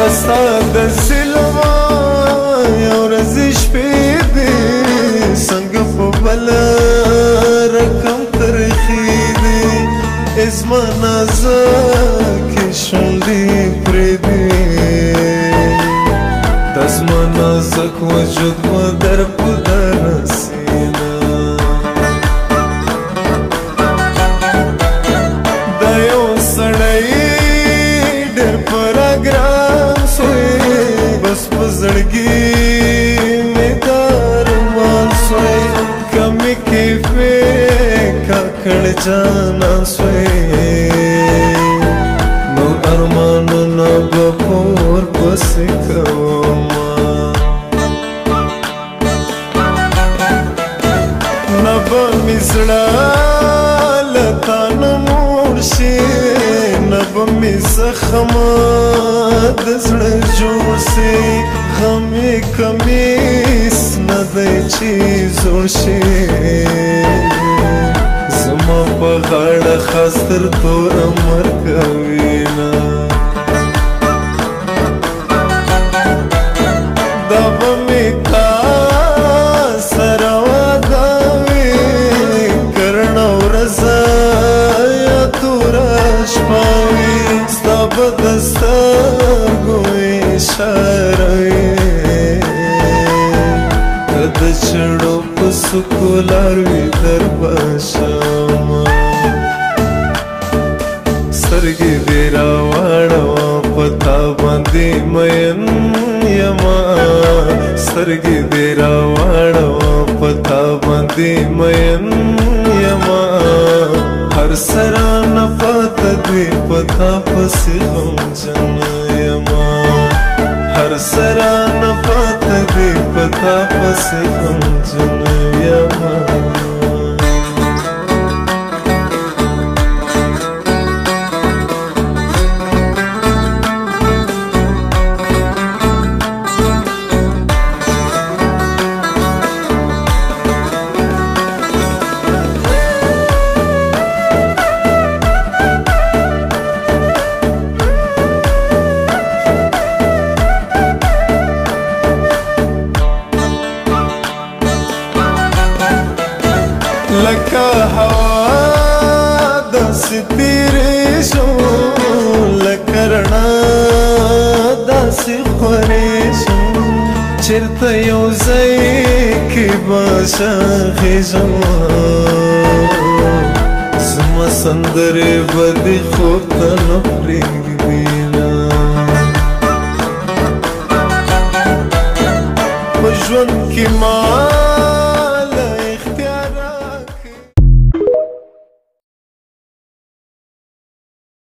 دستا د سلوا یو ورځ شپې دي څنګه په بل رقم ترخې دي زما نازکې شونډې پرېږدي دا زما نازک وجود به در په درسېنه دا یو سړی ډېر په راګران سوی بس په زړګي مې دا ارمان سوی کمې کیفې کاکړ جانان سوی نو ارمانونه به په ورپسې کومه نه به مې زړه له تا نه موړ شي نه به مې زخم د زړه جوړ سي غم یې کمیس نه دی چې زوړ شي زما په غاړه خاص تر توره مرګ وینه دا به مې تا سره واده وي کرڼه ورځ یا توره شپه وي ستا به د سترګو اشاره وي که د چړو په څوکو لار وي در به شمه سترګې دې راواړوه په تا باندې مین یما سترګې دې راواړوه په تا باندې مین یما هر سره نه پاته دې په تا پسې غمجن یما هر سره نه پاته دې په تا پسې غمجن یما لکه هوا داسې تیرې شو لکه رڼا داسې خورې شو چېرته یو ځای کې به شاخېږم زما سندرې به دې خوب ته نه پرېږدي په ژوند کې ما